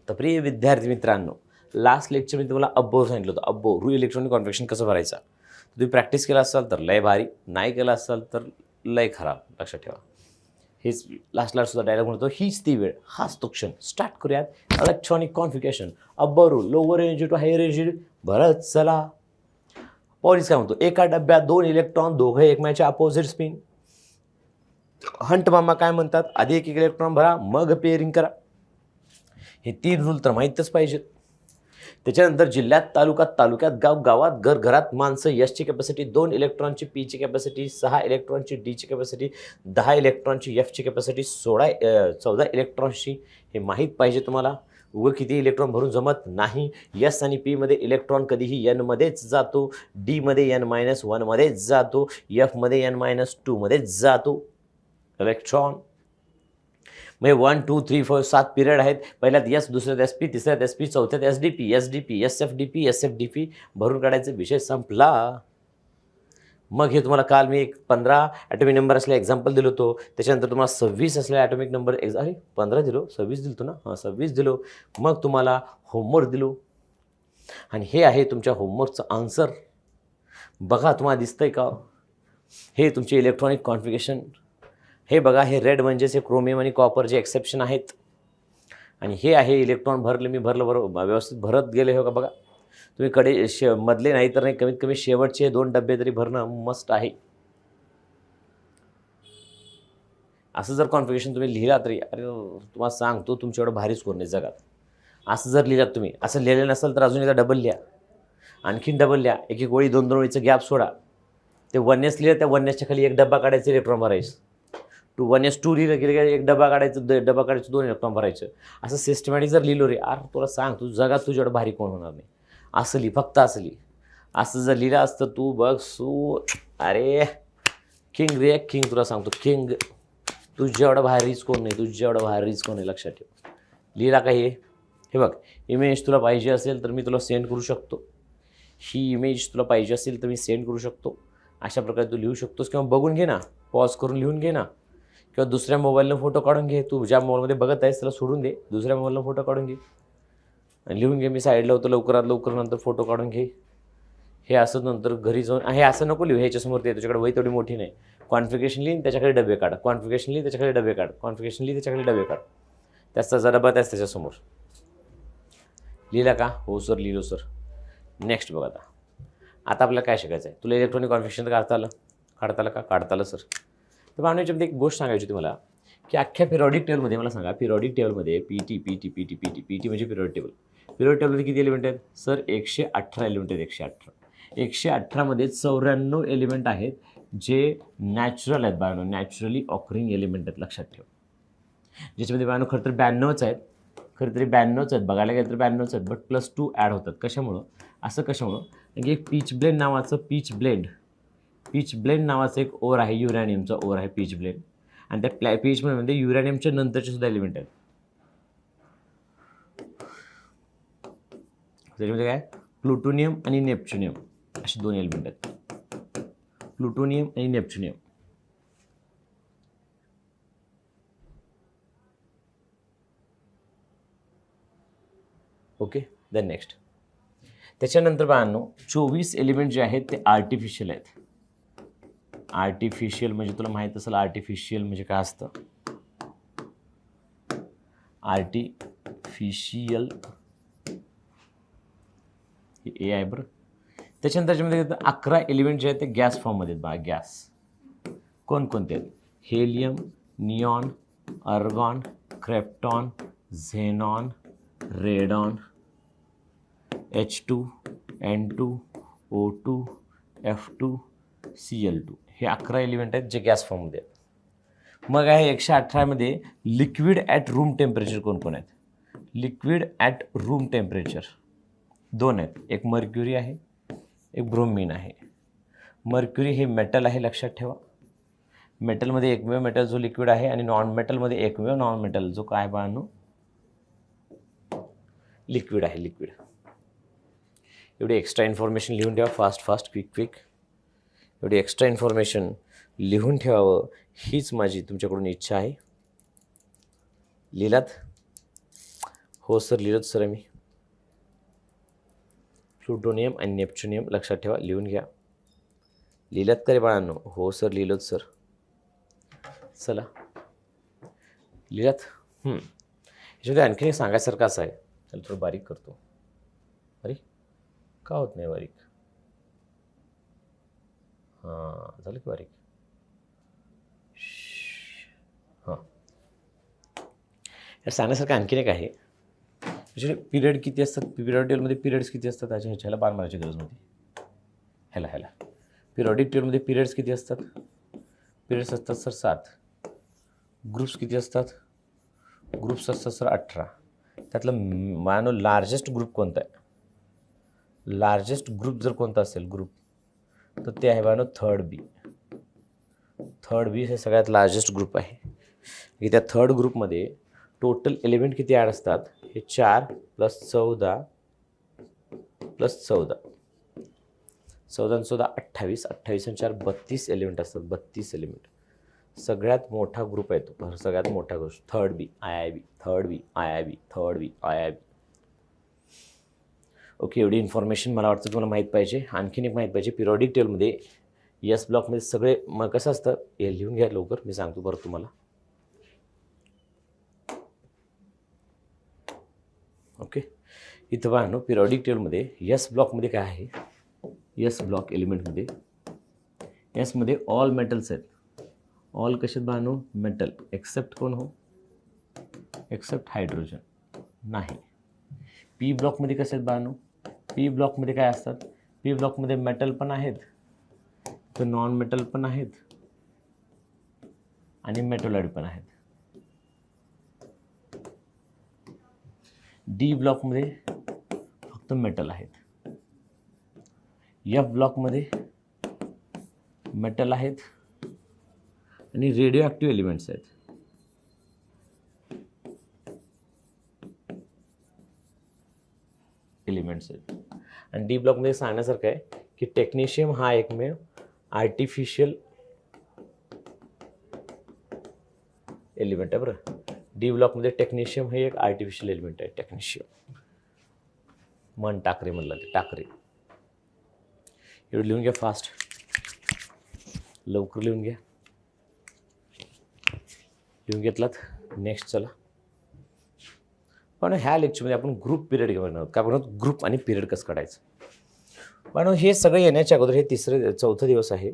तर प्रिय विद्यार्थी मित्रांनो, लास्ट लेक्चर मी तुम्हाला अब्बो सांगितलं होतं. अब्बो रू इलेक्ट्रॉनिक कॉन्फिगरेशन कसं भरायचं. तुम्ही प्रॅक्टिस केला असाल तर लय भारी, नाही केला असाल तर लय खराब. लक्षात ठेवा. हेच लास्टला सुद्धा डायलॉग म्हणतो, हीच ती वेळ, हाच तो क्षण. स्टार्ट करूयात electronic configuration. Aufbau rule lower energy to higher energy भरत चला. पॉलिस काय म्हणतो, एका डब्यात 2 इलेक्ट्रॉन, दोघे एकमेकांच्या अपोजिट स्पिन. हंट मामा काय म्हणतात, आधी एक इलेक्ट्रॉन भरा मग पेअरिंग करा. हे 3 रूल तर माहीतच पाहिजेत. त्याच्यानंतर जिल्ह्यात, तालुक्यात, गावात, घरात माणसं. एसची कॅपॅसिटी 2 इलेक्ट्रॉनची, पीची कॅपॅसिटी 6 इलेक्ट्रॉनची, डीची कॅपॅसिटी 10 इलेक्ट्रॉनची, एफची कॅपॅसिटी 14 इलेक्ट्रॉनची. हे माहीत पाहिजे तुम्हाला. उगं किती इलेक्ट्रॉन भरून जमत नाही. एस आणि पीमध्ये इलेक्ट्रॉन कधीही एनमध्येच जातो, डीमध्ये n-1 मध्येच जातो, एफमध्ये n-2 मध्येच जातो इलेक्ट्रॉन. म्हणजे 1 2 3 4 7 पिरियड आहेत. पहिल्यात एस, दुसऱ्यात एस पी, तिसऱ्यात एस पी, चौथ्यात s d p, s f d p भरून काढायचा विषय संपला. मग हे तुम्हाला काल मी 15 ॲटॉमिक नंबर असले एक्झाम्पल दिलो होतो. त्याच्यानंतर तुम्हाला 26 असले ॲटॉमिक नंबर 15 दिलो, 26 दिलतो ना, 26 दिलो. मग तुम्हाला होमवर्क दिलो आणि हे आहे तुमच्या होमवर्कचं आन्सर. बघा तुम्हाला दिसतंय का, हे तुमचे इलेक्ट्रॉनिक कॉन्फिगरेशन. हे बघा, हे रेड म्हणजेच हे क्रोमियम आणि कॉपर जे एक्सेप्शन आहेत. आणि हे आहे इलेक्ट्रॉन भरले, मी भरलं बरोबर व्यवस्थित भरत गेले. हो का, बघा तुम्ही मधले नाही तर नाही, कमीत कमी शेवटचे 2 डबे तरी भरणं मस्ट आहे. असं जर कॉन्फिगरेशन तुम्ही लिहिला तरी, अरे तुम्हाला सांगतो तुमच्या एवढं भारी स्कोर नाही जगात. असं जर लिहिलात तुम्ही, असं लिहिलेलं नसेल तर अजून एकदा डबल लिहा, आणखीन डबल लिहा. एक ओळी 2 ओळीचं गॅप सोडा. ते 1s लिहिलं, त्या 1sच्या खाली एक डबा काढायचं, इलेक्ट्रॉन भरायचं. 1s2 लिहिलं की एक डबा काढायचं, 2 इलेक्ट्रॉन भरायचं. असं सिस्टमॅटिक जर लिहिलो रे, अरे तुला सांग, तू जगात तुझ्या भारी कोण होणार नाही. असं लिहि, फक्त असं लिहि. असं जर लिहिलं असतं तू बघ अरे किंग रे किंग, तुला सांगतो किंग. तुझ्या एवढं भारीच कोण नाही, तुझ्या एवढं भारीच कोण नाही. लक्षात ठेव. लिहिला का हे बघ, इमेज तुला पाहिजे असेल तर मी तुला सेंड करू शकतो. ही इमेज तुला पाहिजे असेल तर मी सेंड करू शकतो. अशा प्रकारे तू लिहू शकतोस, किंवा बघून घे ना, पॉज करून लिहून घे ना, किंवा दुसऱ्या मोबाईलनं फोटो काढून घे. तू ज्या मोबाईलमध्ये बघत आहेस त्याला सोडून दे, दुसऱ्या मोबाईलनं फोटो काढून घे आणि लिहून घे. मी साईडला होतो, लवकरात लवकर नंतर फोटो काढून घे. हे असं नंतर घरी जाऊन, हे असं नको लिहू, ह्याच्यासमोर ते तुझ्याकडे वही तेवढी मोठी नाही. कॉन्फिगरेशन लिहीन, त्याच्याकडे डबे काढ, कॉन्फिगरेशन लिही, त्याच्याकडे डबे काढ, कॉन्फिगरेशन लिही, त्याच्याकडे डबे काढ. त्याचा डबा त्याच्यासमोर लिहिला का? हो सर, लिहिलो सर. नेक्स्ट बघा. आता आपल्याला काय शिकायचं आहे. तुला इलेक्ट्रॉनिक कॉन्फिगरेशन काढता आलं सर. तर पाहणे याच्यामध्ये एक गोष्ट सांगायची तुम्हाला, की अख्ख्या पिरियॉडिक टेबलमध्ये मला सांगा, पिरियॉडिक टेबलमध्ये पीटी म्हणजे पिरियॉडिक टेबल. पिरियॉडिक टेबलमध्ये किती एलिमेंट आहेत सर? 118 एलिमेंट आहेत. 118 मध्ये 94 एलिमेंट आहेत जे नॅचरल आहेत बाळांनो, नॅचरली ऑकरिंग एलिमेंट आहेत. लक्षात ठेव. ज्याच्यामध्ये बाळांनो खरं तर 92च आहेत, बघायला गेलं तर 92च आहेत, बट +2 ॲड होतात. कशामुळं? असं कशामुळं? म्हणजे एक पीच ब्लेंड नावाचं एक ओर आहे, युरॅनियमचा ओर आहे पीच ब्लेंड. आणि त्या पीच ब्लेंडमध्ये युरॅनियमच्या नंतरचे सुद्धा एलिमेंट आहेत. त्याच्यामध्ये काय? प्लुटोनियम आणि नेप्च्युनियम असे 2 एलिमेंट आहेत. प्लुटोनियम आणि नेप्च्युनियम. Okay, then next. त्याच्यानंतर बाळांनो 24 एलिमेंट जे आहेत ते आर्टिफिशियल आहेत. आर्टिफिशियल म्हणजे तुला माहीत असेल, आर्टिफिशियल म्हणजे काय असतं. आर्टिफिशियल ए आहे बरं. त्याच्यानंतर त्याच्यामध्ये 11 एलिमेंट जे आहेत ते गॅस फॉर्ममध्ये आहेत बघा. गॅस कोणकोणते आहेत? Helium, neon, argon, krypton, xenon, radon, H2, N2, O2, F2, Cl2. हे 11 एलिमेंट आहेत जे गॅस फॉर्ममध्ये आहेत. मग आहे 118 मध्ये लिक्विड ॲट रूम टेम्परेचर कोण आहेत? लिक्विड ॲट रूम टेम्परेचर 2 आहेत. एक मर्क्युरी आहे, एक ब्रोमीन आहे. मर्क्युरी हे मेटल आहे, लक्षात ठेवा. मेटलमध्ये एकमेव मेटल जो लिक्विड आहे, आणि नॉन मेटलमध्ये एकमेव नॉन मेटल जो काय बाळांनो लिक्विड आहे. लिक्विड. एवढी एक्स्ट्रा इन्फॉर्मेशन लिहून ठेवा, फास्ट क्विक. एवढी एक्स्ट्रा इन्फॉर्मेशन लिहून ठेवावं हीच माझी तुमच्याकडून इच्छा आहे. लिहिलात? हो सर लिहिलं सर आम्ही. प्लुटोनियम आणि नेपच्युनियम लक्षात ठेवा, लिहून घ्या. लिहिलात का रे बाळांनो? हो सर लिहिलं सर. चला लिहिलात. ह्याच्यामध्ये आणखीन एक सांगायसारखं असं आहे. चला थोडं बारीक करतो. अरे का होत नाही बारीक? हां झालं की बारीक. हां हे सांगण्यासारखं आणखीन एक आहे. त्याचे पिरियड किती असतात, पिरियड टेबलमध्ये पिरियड्स किती असतात त्याच्या ह्याच्याला बाण मारायची गरज नव्हती. ह्याला पिरियडिक टेबलमध्ये पिरियड्स किती असतात? पिरियड्स असतात सर 7. ग्रुप्स किती असतात? ग्रुप्स असतात सर 18. त्यातलं मानो लार्जेस्ट ग्रुप कोणता आहे? लार्जेस्ट ग्रुप जर कोणता असेल ग्रुप तर ते आहे मानो 3rd B. 3rd B हे सगळ्यात लार्जेस्ट ग्रुप आहे की त्या 3rd ग्रुपमध्ये टोटल एलिमेंट किती ॲड असतात? हे 4 + 14 + 14. 14 आणि 14 28. 28 आणि 4 32 एलिमेंट असतात. 32 एलिमेंट. सगळ्यात मोठा ग्रुप आहे तो. सगळ्यात मोठा group 3rd B IIB. 3rd B IIB. 3rd B IIB. Okay एवढी इन्फॉर्मेशन मला वाटतं तुम्हाला माहीत पाहिजे. आणखीन एक माहीत पाहिजे, पिरियॉडिक टेबलमध्ये यस ब्लॉकमध्ये सगळे मग कसं असतं हे लिहून घ्या लवकर, मी सांगतो बरं तुम्हाला. ओके इथं पहा नो पिरियॉडिक टेबलमध्ये यस ब्लॉकमध्ये काय आहे? यस ब्लॉक एलिमेंटमध्ये यसमध्ये ऑल मेटल्स आहेत. ऑल कसे बानो मेटल एक्सेप्ट कोण हो? एक्सेप्ट हायड्रोजन नाही. पी ब्लॉकमध्ये कसे आहेत बानो? पी ब्लॉकमध्ये काय असतात? पी ब्लॉकमध्ये मेटल पण आहेत, तर नॉन मेटल पण आहेत आणि मेटॉलाइड पण आहेत. डी ब्लॉकमध्ये फक्त मेटल आहेत. एफ ब्लॉकमध्ये मेटल आहेत आणि रेडिओ ॲक्टिव्ह एलिमेंट्स आहेत. आणि डी ब्लॉकमध्ये सांगण्यासारखं आहे की टेक्निशियम हा एकमेव आर्टिफिशियल एलिमेंट आहे. बरं डी ब्लॉकमध्ये टेक्निशियम हे एक आर्टिफिशियल एलिमेंट आहे. टेक्निशियम मन टाकरे म्हणलं ते टाकरे. एवढं लिहून घ्या फास्ट, लवकर लिहून घ्या. लिहून घेतलात. नेक्स्ट चला. पण ह्या लेक्चरमध्ये आपण ग्रुप पिरियड घेणार आहोत. काय म्हणतो ग्रुप आणि पिरियड कसं काढायचं. पण हे सगळं येण्याच्या अगोदर हे चौथा दिवस आहे.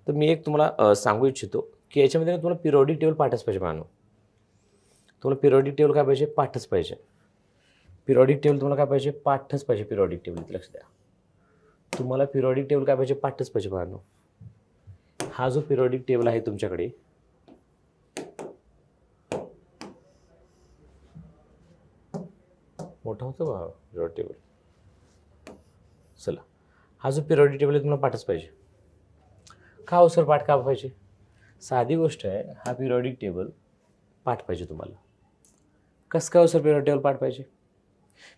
तर मी एक तुम्हाला सांगू इच्छितो की याच्यामध्ये तुम्हाला पिरियॉडिक टेबल पाठच पाहिजे. मानो तुम्हाला पिरियॉडिक टेबल काय पाहिजे? पाठच पाहिजे. पिरियॉडिक टेबल तुम्हाला काय पाहिजे? पाठच पाहिजे. पिरियॉडिक टेबल लक्ष द्या. तुम्हाला पिरियॉडिक टेबल काय पाहिजे? पाठच पाहिजे. मानो हा जो पिरियॉडिक टेबल आहे तुमच्याकडे मोठा होतो बा पिरियॉडिक टेबल. चला हा जो पिरियॉडिक टेबल आहे तुम्हाला पाठच पाहिजे. का हो सर पाठ का पाहिजे? साधी गोष्ट आहे. हा पिरियॉडिक टेबल पाठ पाहिजे तुम्हाला. कसं काय हो सर पिरियॉडिक टेबल पाठ पाहिजे?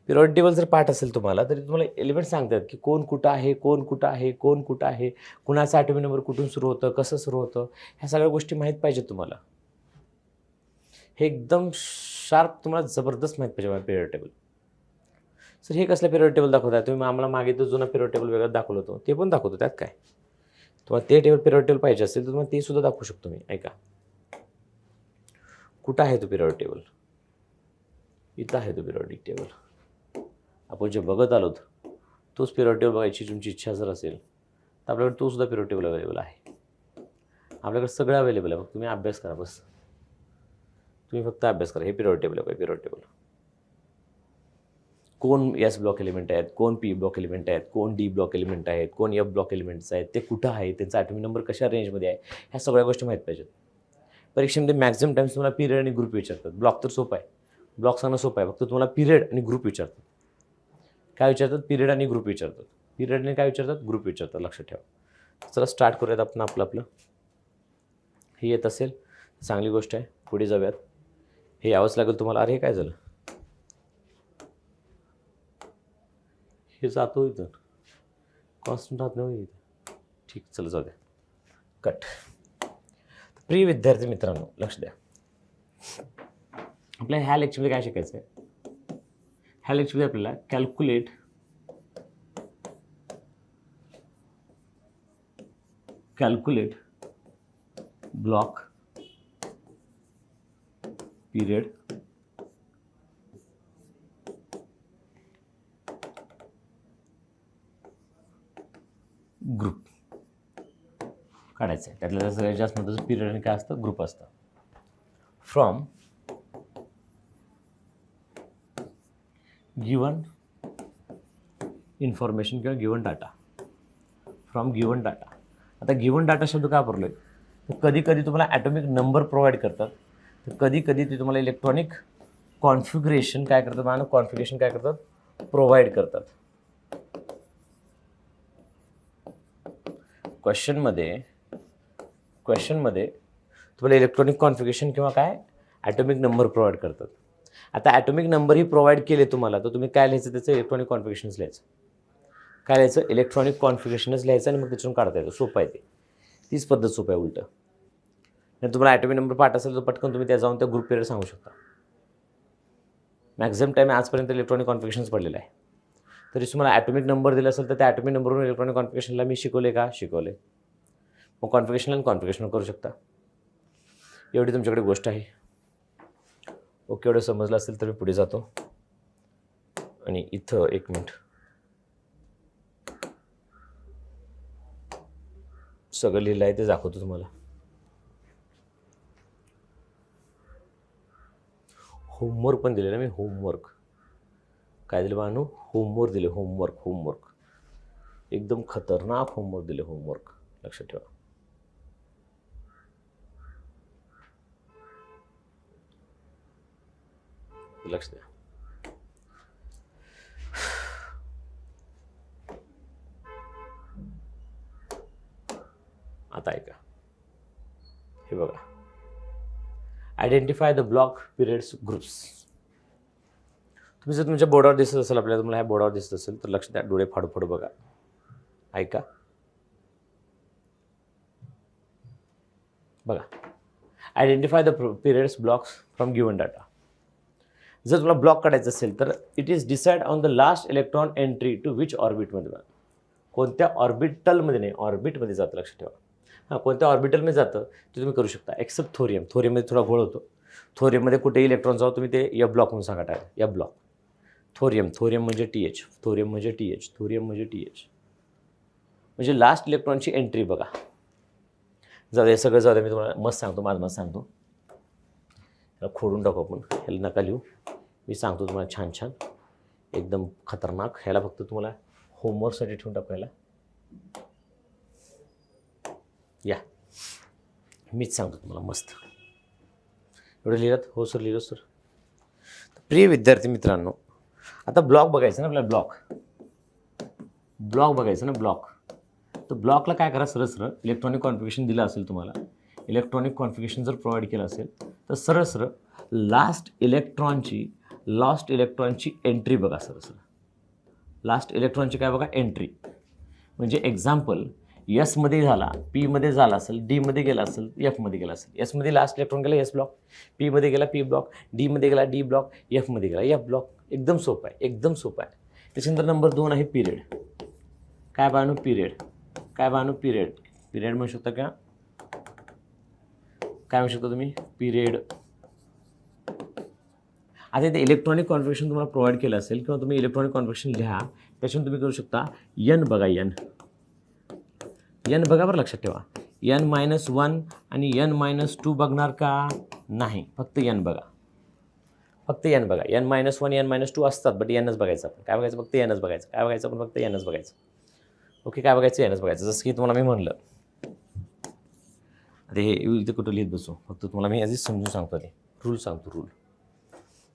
पिरियॉडिक टेबल जर पाठ असेल तुम्हाला तरी तुम्हाला एलिमेंट सांगतात की कोण कुठं आहे, कोण कुठं आहे, कोण कुठं आहे, कुणाचा ॲटॉमिक नंबर कुठून सुरू होतं, कसं सुरू होतं, ह्या सगळ्या गोष्टी माहीत पाहिजेत तुम्हाला. हे एकदम शार्प तुम्हाला जबरदस्त माहीत पाहिजे पिरियॉडिक टेबल. सर हे कसलं पिरियड टेबल दाखवताय तुम्ही? आम्हाला मागे तो जुना पिरियड टेबल वेगळं दाखवलं होतं, ते पण दाखवतो. त्यात काय तुम्हाला ते पिरियड टेबल पाहिजे असेल तर तुम्हाला ते सुद्धा दाखवू शकतो मी. ऐका कुठं आहे तो पिरियड टेबल? इथं आहे तो पिरियॉडिक टेबल. आपण जे बघत आलोत तोच पिरियड टेबल बघायची तुमची इच्छा जर असेल तर आपल्याकडे तो सुद्धा पिरियड टेबल अवेलेबल आहे. आपल्याकडे सगळं अवेलेबल आहे. मग तुम्ही अभ्यास करा. बस तुम्ही फक्त अभ्यास करा. हे पिरियड टेबल आहे. पिरियड टेबल कोण एस ब्लॉक एलिमेंट आहेत, कोण पी ब्लॉक एलिमेंट आहेत, कोण डी ब्लॉक एलिमेंट आहेत, कोण एफ ब्लॉक एलिमेंट्स आहेत, ते कुठं आहे, त्यांचा ॲटॉमिक नंबर कशा रेंजमध्ये आहे, ह्या सगळ्या गोष्टी माहीत पाहिजेत. परीक्षेमध्ये मॅक्झिमम टाइम्स तुम्हाला पिरियड आणि ग्रुप विचारतात. ब्लॉक तर सोपं आहे, ब्लॉक सांगणं सोपं आहे. फक्त तुम्हाला पिरियड आणि ग्रुप विचारतात. काय विचारतात? पिरियड आणि ग्रुप विचारतात. पिरियड आणि काय विचारतात? ग्रुप विचारतात. लक्षात ठेवा. चला स्टार्ट करूयात आपण आपलं. हे येत असेल चांगली गोष्ट आहे. पुढे जाऊयात. हे यावंच लागेल तुम्हाला. अरे हे काय झालं? हे जातो इथं कॉन्स्टंट राहत नाही इथं. ठीक चला जाऊ द्या. कट. प्रिय विद्यार्थी मित्रांनो लक्ष द्या. आपल्या ह्या लेक्चरमध्ये काय शिकायचं आहे? ह्या लेक्चरमध्ये आपल्याला कॅल्क्युलेट ब्लॉक पिरियड ग्रुप काढायचं आहे. त्यातल्या सगळ्यात जास्त महत्त्वाचं पिरियड आणि काय असतं, ग्रुप असतं. फ्रॉम गिवन इन्फॉर्मेशन किंवा given data. From given data. आता गिवन डाटा शब्द काय वापरलो आहे, तर कधी कधी तुम्हाला ॲटॉमिक नंबर प्रोव्हाइड करतात, तर कधी कधी ते तुम्हाला इलेक्ट्रॉनिक कॉन्फिगरेशन काय करतात, मला कॉन्फिगरेशन काय करतात, प्रोव्हाइड करतात. क्वेश्चनमध्ये तुम्हाला इलेक्ट्रॉनिक कॉन्फिगरेशन किंवा काय ॲटॉमिक नंबर प्रोव्हाइड करतात. आता ॲटॉमिक नंबर ही प्रोव्हाइड केले तुम्हाला, तर तुम्ही काय लिहायचं, त्याचं इलेक्ट्रॉनिक कॉन्फिगरेशनच लिहायचं. काय लिहायचं, इलेक्ट्रॉनिक कॉन्फिगरेशनच लिहायचं आणि मग त्याच्यातून काढता येतं. सोपं आहे ते, तीच पद्धत सोपं आहे. उलटं नाही, तुम्हाला ॲटॉमिक नंबर पाठ असेल तर पटकन तुम्ही त्या जाऊन त्या ग्रुप पिरियड सांगू शकता. मॅक्झिमम टाईम आजपर्यंत इलेक्ट्रॉनिक कॉन्फिगरेशनच पडलेलं आहे. तरी तुम्हाला ॲटॉमिक नंबर दिला असेल तर त्या ॲटॉमिक नंबरवरून इलेक्ट्रॉनिक कॉन्फिगरेशनला मी शिकवले का, शिकवले. मग कॉन्फिगरेशन आणि कॉन्फिगरेशन करू शकता. एवढी तुमच्याकडे गोष्ट आहे. ओके, एवढं समजलं असेल तर मी पुढे जातो. आणि इथं एक मिनिट, सगळं लिहिलं आहे ते दाखवतो तुम्हाला. होमवर्क पण दिलेलं मी, होमवर्क काय दिलं बानू, होमवर्क दिले, होमवर्क एकदम खतरनाक होमवर्क दिले, होमवर्क लक्षात ठेवा. लक्ष द्या. आता ऐका, हे बघा, identify the block periods groups. तुम्ही जर तुमच्या बोर्डावर दिसत असेल, आपल्याला तुम्हाला ह्या बोर्डावर दिसत असेल तर लक्ष द्या, डोळे फाडफड बघा, ऐका. बघा, identify the periods blocks from given data. जर तुला ब्लॉक काढायचं असेल तर it is decide on the last electron entry to which ऑर्बिटमध्ये, कोणत्या ऑर्बिटलमध्ये, नाही ऑर्बिटमध्ये जातं, लक्षात ठेवा. हां, कोणत्या ऑर्बिटलमध्ये जातं ते तुम्ही करू शकता, एक्सेप्ट थोरियम. थोरियममध्ये थोडा घोळ होतो. थोरियममध्ये कुठेही इलेक्ट्रॉन जाऊ तुम्ही ते एफ ब्लॉक म्हणून सांगा, टाका एफ ब्लॉक. थोरियम म्हणजे TH, थोरियम म्हणजे TH, म्हणजे लास्ट इलेक्ट्रॉनची एंट्री बघा. जाऊ दे, सगळं जाऊ दे, मी तुम्हाला मस्त सांगतो, माझं सांगतो. याला खोडून टाकू आपण, ह्याला नका लिहू, मी सांगतो तुम्हाला छान छान एकदम खतरनाक. ह्याला फक्त तुम्हाला होमवर्कसाठी ठेवून टाकू. ह्याला या, मीच सांगतो तुम्हाला मस्त. एवढं लिहिलं, हो सर लिहिलं सर. प्रिय विद्यार्थी मित्रांनो, आता ब्लॉक बघायचं ना आपल्याला, ब्लॉक बघायचं ना, ब्लॉक. तर ब्लॉकला काय करा, सरळ इलेक्ट्रॉनिक कॉन्फिगरेशन दिलं असेल तुम्हाला, इलेक्ट्रॉनिक कॉन्फिगरेशन जर प्रोव्हाइड केलं असेल तर सरळ लास्ट इलेक्ट्रॉनची एंट्री बघा. सरळ लास्ट इलेक्ट्रॉनची काय बघा, एंट्री. म्हणजे एक्झाम्पल, एसमध्ये झाला, पीमध्ये झाला असेल, डीमध्ये गेला असेल, एफमध्ये गेला असेल. एसमध्ये लास्ट इलेक्ट्रॉन गेला एस ब्लॉक, पीमध्ये गेला पी ब्लॉक, डीमध्ये गेला डी ब्लॉक, एफमध्ये गेला एफ ब्लॉक. एकदम सोपं आहे, एकदम सोपं आहे. त्याच्यानंतर नंबर 2 आहे पिरियड. काय बानू, पिरियड. काय बानू, पिरियड. पिरियड म्हणू शकता का, काय म्हणू शकता तुम्ही, पिरियड. आता इथे इलेक्ट्रॉनिक कॉन्फिगरेशन तुम्हाला प्रोव्हाइड केलं असेल किंवा तुम्ही इलेक्ट्रॉनिक कॉन्फिगरेशन लिहा, त्याच्यातून तुम्ही करू शकता एन बघा, एन बघा बरं, लक्षात ठेवा. n-1 आणि n-2 बघणार का, नाही, फक्त एन बघा, फक्त एन बघा. n-1 n-2 असतात, बट एनच बघायचं आपण. काय बघायचं, फक्त एनच बघायचं. काय बघायचं आपण, फक्त एनच बघायचं. ओके, काय बघायचं, एनच बघायचं. जसं की तुम्हाला मी म्हणलं, आता हे इथे कुठं लिहित बसू, फक्त तुम्हाला मी आधीच समजून सांगतो, ते रूल सांगतो, रूल.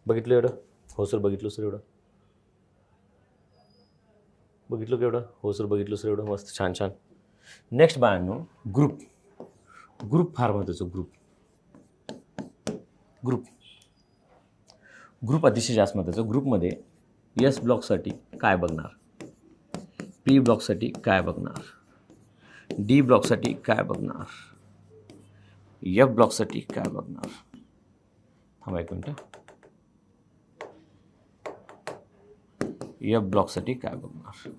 बघितलं एवढं, हो सर बघितलं सर, एवढं बघितलं का, एवढं हो सर बघितलं सर, एवढं मस्त, छान छान. नेक्स्ट बाळांनो, ग्रुप फार महत्त्वाचं. ग्रुप अतिशय जास्त महत्त्वाचं. ग्रुपमध्ये एस ब्लॉकसाठी काय बघणार, पी ब्लॉकसाठी काय बघणार, डी ब्लॉकसाठी काय बघणार, एफ ब्लॉकसाठी काय बघणार. थांबा एक मिनटं. एफ ब्लॉकसाठी काय बघणार,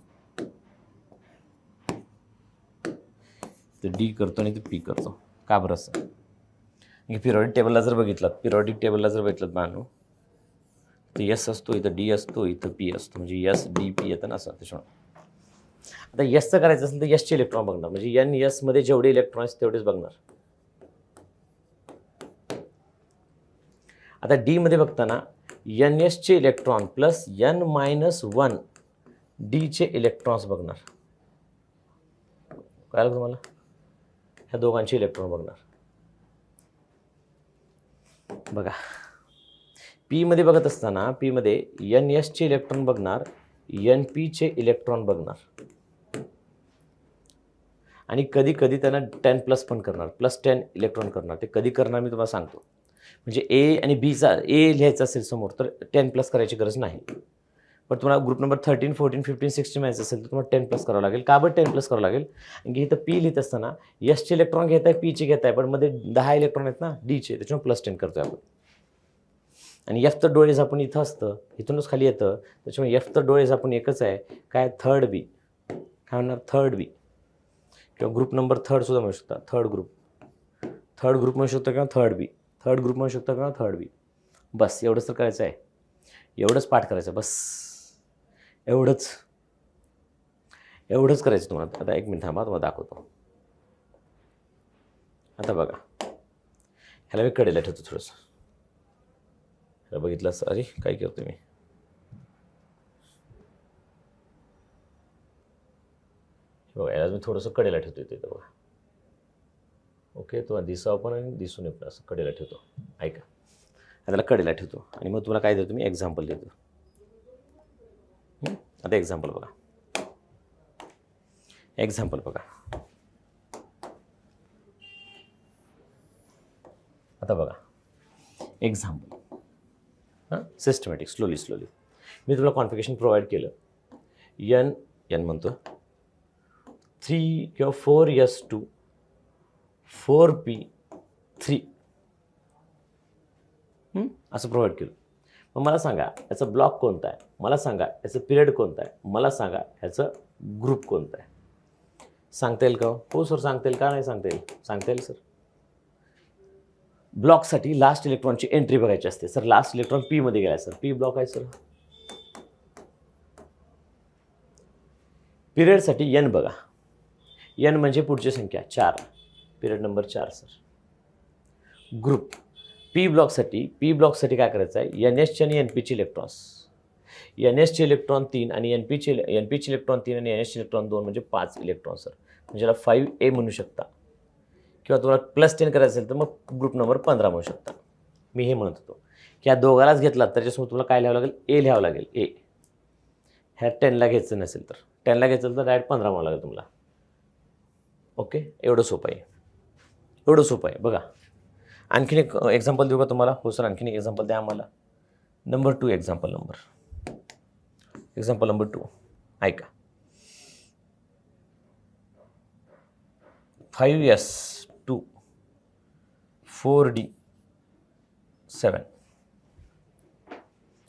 तर डी करतो आणि ते पी करतो. का बरं असं? पिरियॉडिक टेबलला जर बघितलं बांधू, तर एस असतो, इथं डी असतो, इथं पी असतो, म्हणजे एस डी पी येतं ना असं. त्याच्यामुळे आता एसचं करायचं असेल तर एसचे इलेक्ट्रॉन बघणार, म्हणजे एन एसमध्ये जेवढे इलेक्ट्रॉन आहेत तेवढेच बघणार. आता डीमध्ये बघताना एन एसचे इलेक्ट्रॉन प्लस n-1 डीचे इलेक्ट्रॉन्स बघणार. कळलं तुम्हाला? ह्या दोघांचे इलेक्ट्रॉन बघणार. बघा पीमध्ये बघत असताना पीमध्ये एन एसचे इलेक्ट्रॉन बघणार, एन पीचे इलेक्ट्रॉन बघणार, आणि कधी कधी त्यांना 10+ पण करणार, +10 इलेक्ट्रॉन करणार. ते कधी करणार मी तुम्हाला सांगतो. म्हणजे ए आणि बीचा ए लिहायचा असेल समोर तर 10+ करायची गरज नाही. पण तुम्हाला ग्रुप नंबर 13, 14, 15, 16 माहिती असेल तर तुम्हाला 10+ करावं लागेल. का बरं 10+ करावं लागेल? की इथं पी लिहित असताना एसचे इलेक्ट्रॉन घेत आहे, पीचे घेत आहे, पण मध्ये 10 इलेक्ट्रॉन आहेत ना डीचे, त्याच्यामुळे +10 करतोय आपण. आणि एफ तर डोळेज आपण इथं असतं, इथूनच खाली येतं, त्याच्यामुळे एफ तर डोळेज आपण एकच आहे. काय? थर्ड बी. काय म्हणणार? थर्ड बी. किंवा ग्रुप नंबर 3 सुद्धा म्हणू शकता. थर्ड ग्रुप म्हणू शकतो किंवा थर्ड बी. थर्ड ग्रुप म्हणू शकतो किंवा थर्ड बी. बस एवढंच तर करायचं आहे. एवढंच पाठ करायचं बस. एवढंच करायचं तुम्हाला. आता 1 मिनिट थांबा, तुम्हाला दाखवतो. आता बघा ह्याला मी कडेला ठेवतो थोडंसं. ह्याला बघितलं असं, अरे काय करतो मी. बघा याला मी थोडंसं कडेला ठेवतो इथे बघा. ओके, तुम्हाला दिसावं पण आणि दिसून येतं असं कडेला ठेवतो. ऐका, त्याला कडेला ठेवतो आणि मग तुम्हाला काय देतो मी, एक्झाम्पल देतो. आता एक्झाम्पल बघा. आता बघा एक्झाम्पल. सिस्टमॅटिक स्लोली मी तुला कॉन्फिगरेशन प्रोव्हाइड केलं. एन म्हणतो 3 किंवा 4s2 4p3 असं प्रोव्हाइड केलं. मग मला सांगा याचा ब्लॉक कोणता आहे, मला सांगा याचं पिरियड कोणता आहे, मला सांगा ह्याचं ग्रुप कोणता आहे. सांगता येईल का? हो सर सांगता येईल. का नाही सांगता येईल? सांगता येईल सर. ब्लॉकसाठी लास्ट इलेक्ट्रॉनची एंट्री बघायची असते. सर लास्ट इलेक्ट्रॉन पीमध्ये गेला सर, पी ब्लॉक आहे सर. पिरियडसाठी एन बघा. एन म्हणजे पुढची संख्या 4, period number 4 sir. Group P ब्लॉकसाठी काय करायचं आहे, एन एसचे आणि एन पीचे इलेक्ट्रॉन्स. एन एसचे इलेक्ट्रॉन 3 आणि एन पीचे इलेक्ट्रॉन 3 आणि एन एसचे इलेक्ट्रॉन 2 म्हणजे 5 इलेक्ट्रॉन सर. म्हणजे याला 5A म्हणू शकता, किंवा तुम्हाला +10 करायचं असेल तर मग ग्रुप नंबर 15 म्हणू शकता. मी हे म्हणत होतो की या दोघालाच घेतला त्याच्यासमोर तुम्हाला काय लिहावं लागेल, ए लिहावं लागेल. ए ह्या 10ला घ्यायचं नसेल तर 10ला घ्यायचं तर डायरेक्ट 15 म्हणावं लागेल तुम्हाला. ओके, एवढं सोपं आहे. बघा आणखीन एक एक्झाम्पल देऊ का तुम्हाला? हो सर आणखीन एक एक्झाम्पल द्या आम्हाला. नंबर 2 एक्झाम्पल नंबर 2 ऐका. 5s2 4d7.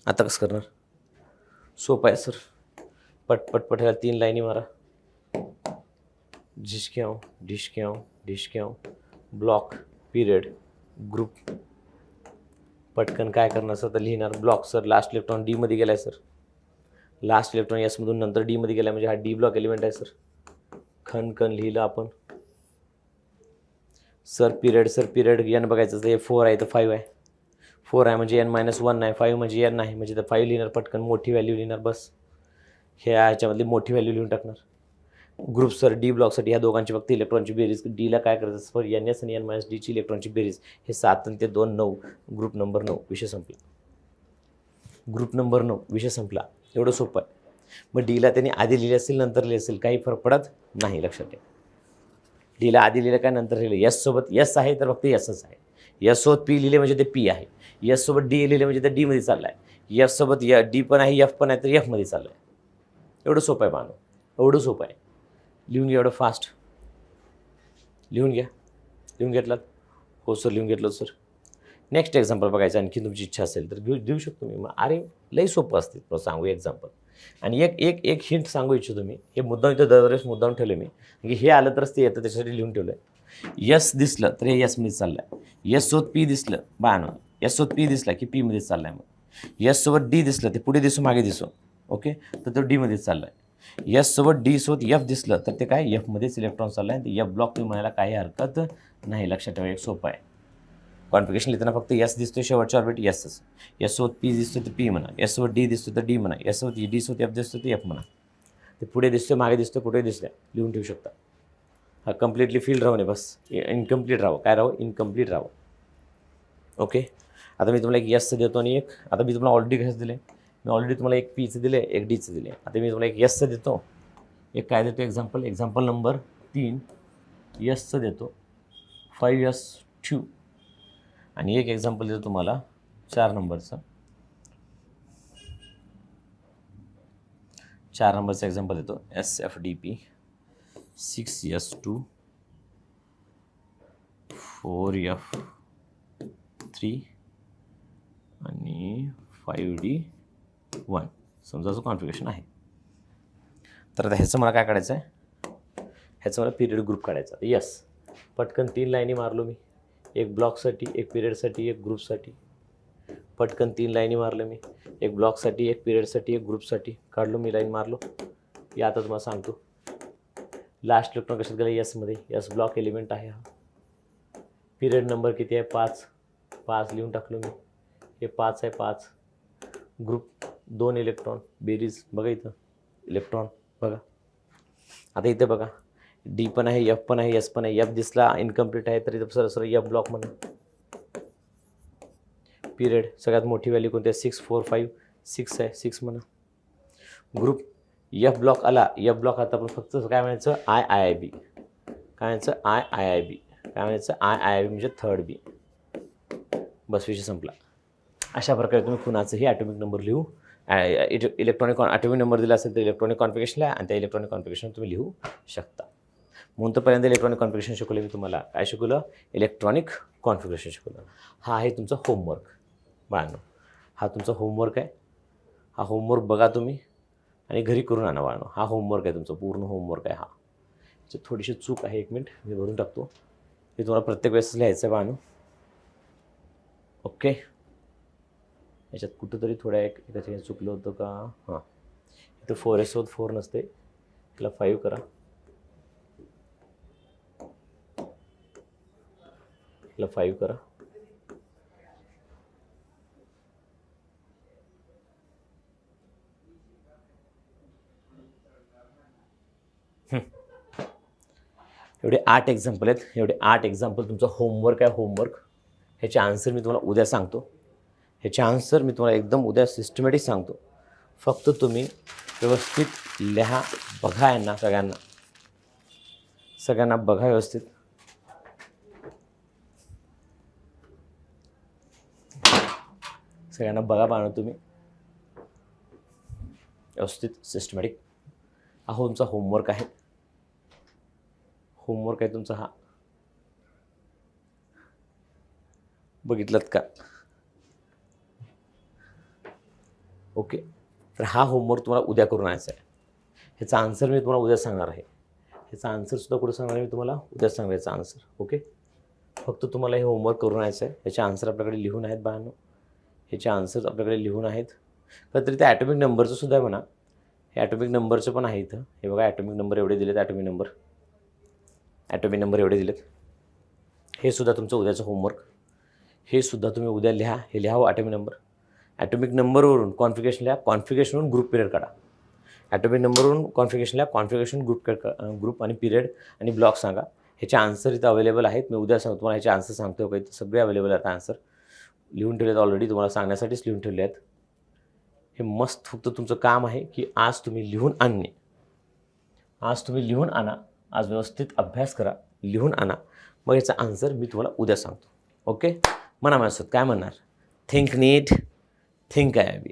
आता कसं करणार? सोपं आहे सर. पटपट ह्याला 3 लाईनी मारा. Dish block, period, group. पटकन काय करणार सर तर लिहिणार ब्लॉक. सर लास्ट इलेक्ट्रॉन डीमध्ये गेला आहे सर. लास्ट इलेक्ट्रॉन एसमधून नंतर डीमध्ये गेला म्हणजे हा डी ब्लॉक एलिमेंट आहे सर. खन लिहिलं आपण. सर पिरियड एन बघायचं तर हे 4 आहे तर 5 आहे. 4 आहे म्हणजे n-1 नाही, 5 म्हणजे n नाही, म्हणजे तर 5 लिहिणार. पटकन मोठी व्हॅल्यू लिहिणार बस. ह्याच्यामधली मोठी व्हॅल्यू लिहून टाकणार. ग्रुप सर डी ब्लॉकसाठी ह्या दोघांची फक्त इलेक्ट्रॉनची बेरीज. डीला काय करायचं सर, एन एस आणि n-डीची इलेक्ट्रॉनची बेरीज. हे 7 आणि ते 2 9. ग्रुप नंबर 9 विषय संपला. एवढं सोपं आहे. मग डीला त्यांनी आधी लिहिले असेल नंतर लिहिले असेल काही फरक पडत नाही, लक्षात ठेवा. डीला आधी लिहिलं काय नंतर लिहिलं. एस सोबत एस आहे तर फक्त एसच आहे. एस सोबत पी लिहिले म्हणजे ते पी आहे. एस सोबत डी लिहिले म्हणजे ते डीमध्ये चाललं आहे. एफ सोबत डी पण आहे, एफ पण आहे तर एफमध्ये चाललं आहे. एवढं सोपं आहे मानव, एवढं सोपं आहे. लिहून घ्या एवढं फास्ट. लिहून घेतलात? हो सर लिहून घेतलं सर. नेक्स्ट एक्झाम्पल बघायचं. आणखी तुमची इच्छा असेल तर देऊ शकतो मी. अरे लई सोपं असते सांगू एक्झाम्पल. आणि एक एक एक हिंट सांगू इच्छितो मी, हे मुद्दाम इथं दरवेळेस मुद्दाम ठेवलं मी, की हे आलं तरच ते येतं, त्याच्यासाठी लिहून ठेवलं आहे. यस दिसलं तर हे यसमध्येच चाललं आहे. यस सोबत पी दिसलं बाण, यस सोबत पी दिसला की पीमध्येच चाललं आहे. मग यस सोबत डी दिसलं ते पुढे दिसो मागे दिसो, ओके, तर तो डीमध्येच चाललं आहे. यस सोबत डी सोबत एफ दिसलं तर ते काय एफमध्येच इलेक्ट्रॉन चाललं आहे. एफ ब्लॉक तुम्ही म्हणायला काही हरकत नाही. लक्षात ठेवा, एक सोपं आहे. कॉन्फिगरेशन लिहिताना फक्त यस दिसतो शेवटच्या ऑर्बिट यसच. यस सोबत पी दिसतो तर पी म्हणा, यस सोबत डी दिसतो तर डी म्हणा, यस सोबत डी सोबत एफ दिसतो तर एफ म्हणा. ते पुढे दिसतो मागे दिसतो कुठे दिसल्या लिहून ठेवू शकता. हा कम्प्लिटली फील्ड राहू नये, बस इनकम्प्लीट राहावं. काय राहावं? इनकम्प्लीट राहावं. ओके, आता मी तुम्हाला एक यसचं देतो आणि एक, आता मी तुम्हाला ऑलरेडी कसं दिले, मी ऑलरेडी तुम्हाला एक पीचं दिले एक डीचं दिले. आता मी तुम्हाला एक यसचं देतो, एक काय देतो एक्झाम्पल नंबर 3 यसचं देतो 5s2 आणि एक एक्झाम्पल देतो तुम्हाला 4 नंबरचं. 4 नंबरचं एक्झाम्पल देतो SFDP 6s2 4f3 आणि 5d1 समजा कॉन्फिगरेशन आहे. तर आता ह्याचं मला काय काढायचं आहे, ह्याचं मला पिरियड ग्रुप काढायचा. यस, पटकन 3 लाईनी मारलो मी, एक ब्लॉकसाठी, एक पिरियडसाठी, एक ग्रुपसाठी. पटकन 3 लाईनी मारलं मी, एक ब्लॉकसाठी, एक पिरियडसाठी, एक ग्रुपसाठी. काढलो मी, लाईन मारलो. या आता तुम्हाला सांगतो लास्ट इलेक्ट्रॉन कशात गेलं, यसमध्ये. यस ब्लॉक एलिमेंट आहे हा. पिरियड नंबर किती आहे? 5 लिहून टाकलो मी. हे 5 आहे, 5. ग्रुप 2 इलेक्ट्रॉन, बेरीज बघा इथं इलेक्ट्रॉन बघा. आता इथे बघा डी पण आहे, एफ पण आहे, एस पण आहे. एफ दिसला इनकम्प्लीट आहे तर इथं सरळ एफ ब्लॉक म्हणा. पिरियड सगळ्यात मोठी व्हॅल्यू कोणती आहे? 6 4 5 6 आहे, 6 म्हणा. ग्रुप एफ ब्लॉक आला, एफ ब्लॉक आता आपण फक्त काय म्हणायचं IIB. काय म्हणायचं IIB. काय म्हणायचं IIB म्हणजे 3rd B. बस विषय संपला. अशा प्रकारे तुम्ही कुणाचंही ॲटॉमिक नंबर लिहू, इलेक्ट्रॉनिक ॲटॉमिक नंबर दिला असेल तर इलेक्ट्रॉनिक कॉन्फिगरेशन लिहा आणि त्या इलेक्ट्रॉनिक कॉन्फिगरेशन तुम्ही लिहू शकता. म्हणून तर पहिल्यांदा इलेक्ट्रॉनिक कॉन्फिगरेशन शिकवलं मी तुम्हाला. काय शिकवलं? इलेक्ट्रॉनिक कॉन्फिगरेशन शिकवलं. हा आहे तुमचा होमवर्क बाळांनो. हा तुमचा होमवर्क आहे. हा होमवर्क बघा तुम्ही आणि घरी करून आणा बाळांनो. हा होमवर्क आहे तुमचा, पूर्ण होमवर्क आहे हा. याची थोडीशी चूक आहे, 1 मिनिट मी भरून टाकतो. हे तुम्हाला प्रत्येक वेळेस लिहायचं आहे बाळांनो. ओके, याच्यात कुठंतरी थोड्या एका ठिकाणी चुकलं होतं का? हां, इथं 4s होत 4 नसते, त्याला 5 करा. याला 5 करा. एवढे 8 एक्झाम्पल आहेत. एवढे 8 एक्झाम्पल तुमचं होमवर्क आहे. होमवर्क ह्याचे आन्सर मी तुम्हाला उद्या सांगतो. ह्याचे आन्सर मी तुम्हाला एकदम उद्या सिस्टमॅटिक सांगतो. फक्त तुम्ही व्यवस्थित लिहा, बघा. यांना सगळ्यांना बघा व्यवस्थित. सगळ्यांना बघा बाळा तुम्ही व्यवस्थित सिस्टमॅटिक. हा तुमचा होमवर्क आहे. होमवर्क आहे तुमचा हा. बघितलं का? ओके, तर हा होमवर्क तुम्हाला उद्या करून आणायचा आहे. ह्याचा आन्सर मी तुम्हाला उद्या सांगणार आहे. ह्याचा आन्सरसुद्धा कुठं सांगणार आहे मी तुम्हाला उद्या सांगणार याचा आन्सर. ओके, फक्त तुम्हाला हे होमवर्क करून आणायचं आहे. ह्याचे आन्सर आपल्याकडे लिहून आहेत बाळांनो. ह्याचे आन्सर्स आपल्याकडे लिहून आहेत. तरी ते ॲटॉमिक नंबरचं सुद्धा आहे म्हणा. हे ॲटॉमिक नंबरचं पण आहे इथं. हे बघा ॲटॉमिक नंबर एवढे दिलेत. ॲटॉमिक नंबर एवढे दिलेत. हे सुद्धा तुमचं उद्याचं होमवर्क. हे सुद्धा तुम्ही उद्या लिहा. हे लिहावं ॲटॉमिक नंबरवरून कॉन्फिगरेशन लिहा. कॉन्फिगरेशनवरून ग्रुप पिरियड काढा. ॲटॉमिक नंबरवरून कॉन्फिगरेशन लिहा. कॉन्फिगरेशन ग्रुप आणि पिरियड आणि ब्लॉक सांगा. ह्याचे आन्सर इथं अवेलेबल आहेत. मी उद्या सांगतो तुम्हाला ह्याचे आन्सर सांगतो का इथं सगळे अवेलेबल आहेत. आन्सर लिहून ठेवले आहेत ऑलरेडी, तुम्हाला सांगण्यासाठीच लिहून ठेवले आहेत. हे मस्त फक्त तुमचं काम आहे की आज तुम्ही लिहून आणणे. आज तुम्ही लिहून आणा. आज व्यवस्थित अभ्यास करा, लिहून आणा. मग याचा आन्सर मी तुम्हाला उद्या सांगतो. ओके, म्हणा माझ्यासोबत काय म्हणणार? थिंक नीट, थिंक IIB.